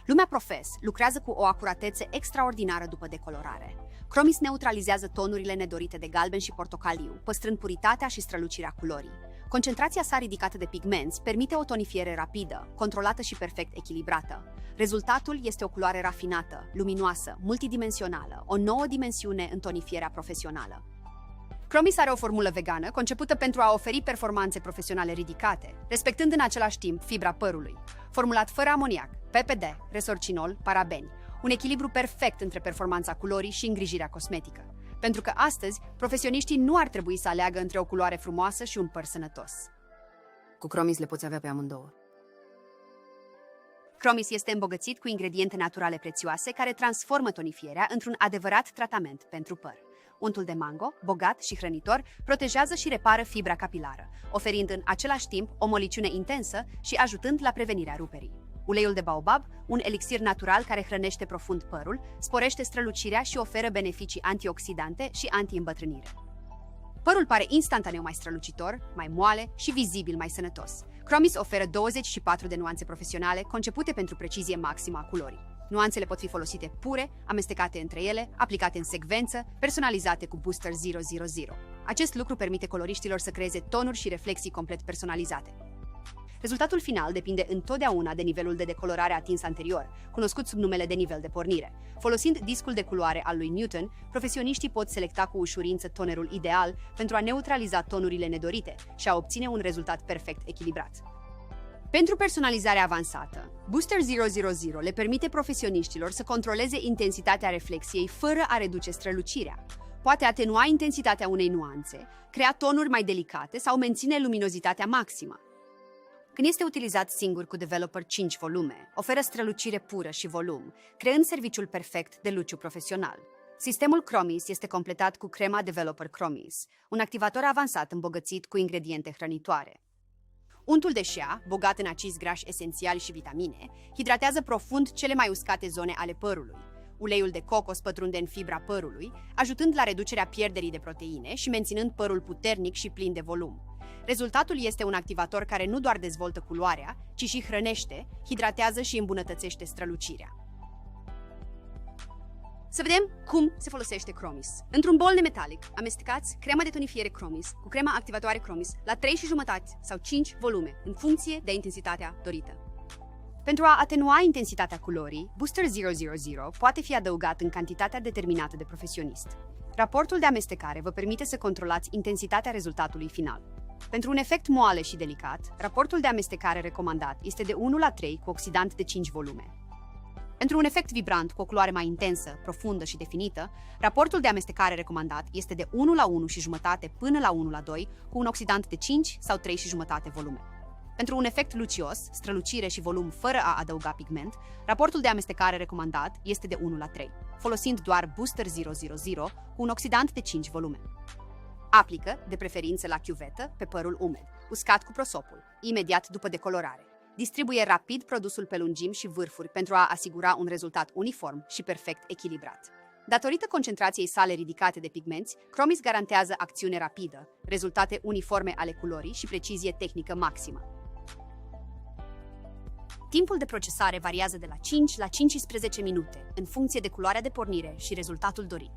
Lumea Profes lucrează cu o acuratețe extraordinară după decolorare. Chromis neutralizează tonurile nedorite de galben și portocaliu, păstrând puritatea și strălucirea culorii. Concentrația sa ridicată de pigmenți permite o tonifiere rapidă, controlată și perfect echilibrată. Rezultatul este o culoare rafinată, luminoasă, multidimensională, o nouă dimensiune în tonifierea profesională. Chromis are o formulă vegană concepută pentru a oferi performanțe profesionale ridicate, respectând în același timp fibra părului. Formulat fără amoniac, PPD, resorcinol, parabeni, un echilibru perfect între performanța culorii și îngrijirea cosmetică. Pentru că astăzi, profesioniștii nu ar trebui să aleagă între o culoare frumoasă și un păr sănătos. Cu Chromis le poți avea pe amândouă. Chromis este îmbogățit cu ingrediente naturale prețioase care transformă tonifierea într-un adevărat tratament pentru păr. Untul de mango, bogat și hrănitor, protejează și repară fibra capilară, oferind în același timp o moliciune intensă și ajutând la prevenirea ruperii. Uleiul de baobab, un elixir natural care hrănește profund părul, sporește strălucirea și oferă beneficii antioxidante și anti-îmbătrânire. Părul pare instantaneu mai strălucitor, mai moale și vizibil mai sănătos. Chromis oferă 24 de nuanțe profesionale concepute pentru precizie maximă a culorii. Nuanțele pot fi folosite pure, amestecate între ele, aplicate în secvență, personalizate cu Booster 000. Acest lucru permite coloriștilor să creeze tonuri și reflexii complet personalizate. Rezultatul final depinde întotdeauna de nivelul de decolorare atins anterior, cunoscut sub numele de nivel de pornire. Folosind discul de culoare al lui Newton, profesioniștii pot selecta cu ușurință tonerul ideal pentru a neutraliza tonurile nedorite și a obține un rezultat perfect echilibrat. Pentru personalizarea avansată, Booster 000 le permite profesioniștilor să controleze intensitatea reflexiei fără a reduce strălucirea. Poate atenua intensitatea unei nuanțe, crea tonuri mai delicate sau menține luminozitatea maximă. Când este utilizat singur cu Developer 5 volume, oferă strălucire pură și volum, creând serviciul perfect de luciu profesional. Sistemul Chromis este completat cu crema Developer Chromis, un activator avansat îmbogățit cu ingrediente hrănitoare. Untul de shea, bogat în acizi grași esențiali și vitamine, hidratează profund cele mai uscate zone ale părului. Uleiul de cocos pătrunde în fibra părului, ajutând la reducerea pierderii de proteine și menținând părul puternic și plin de volum. Rezultatul este un activator care nu doar dezvoltă culoarea, ci și hrănește, hidratează și îmbunătățește strălucirea. Să vedem cum se folosește Chromis. Într-un bol nemetalic, amestecați crema de tonifiere Chromis cu crema activatoare Chromis la 3,5 sau 5 volume, în funcție de intensitatea dorită. Pentru a atenua intensitatea culorii, Booster 000 poate fi adăugat în cantitatea determinată de profesionist. Raportul de amestecare vă permite să controlați intensitatea rezultatului final. Pentru un efect moale și delicat, raportul de amestecare recomandat este de 1:3 cu oxidant de 5 volume. Pentru un efect vibrant cu o culoare mai intensă, profundă și definită, raportul de amestecare recomandat este de 1:1,5 până la 1:2 cu un oxidant de 5 sau 3,5 volume. Pentru un efect lucios, strălucire și volum fără a adăuga pigment, raportul de amestecare recomandat este de 1:3, folosind doar Booster 000 cu un oxidant de 5 volume. Aplică, de preferință la chiuvetă, pe părul umed, uscat cu prosopul, imediat după decolorare. Distribuie rapid produsul pe lungimi și vârfuri pentru a asigura un rezultat uniform și perfect echilibrat. Datorită concentrației sale ridicate de pigmenți, Chromis garantează acțiune rapidă, rezultate uniforme ale culorii și precizie tehnică maximă. Timpul de procesare variază de la 5 la 15 minute, în funcție de culoarea de pornire și rezultatul dorit.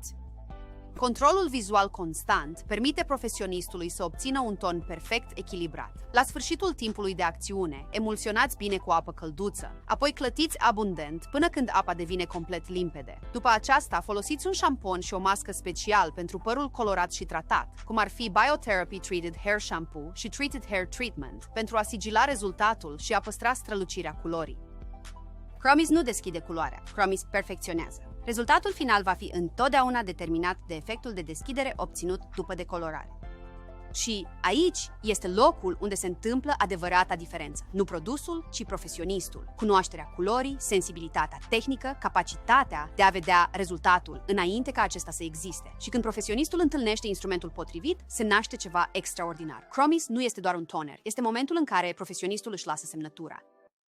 Controlul vizual constant permite profesionistului să obțină un ton perfect echilibrat. La sfârșitul timpului de acțiune, emulsionați bine cu apă călduță, apoi clătiți abundent până când apa devine complet limpede. După aceasta, folosiți un șampon și o mască special pentru părul colorat și tratat, cum ar fi Biotherapy Treated Hair Shampoo și Treated Hair Treatment, pentru a sigila rezultatul și a păstra strălucirea culorii. Chromis nu deschide culoarea, Chromis perfecționează. Rezultatul final va fi întotdeauna determinat de efectul de deschidere obținut după decolorare. Și aici este locul unde se întâmplă adevărata diferență. Nu produsul, ci profesionistul. Cunoașterea culorii, sensibilitatea tehnică, capacitatea de a vedea rezultatul înainte ca acesta să existe. Și când profesionistul întâlnește instrumentul potrivit, se naște ceva extraordinar. Chromis nu este doar un toner, este momentul în care profesionistul își lasă semnătura.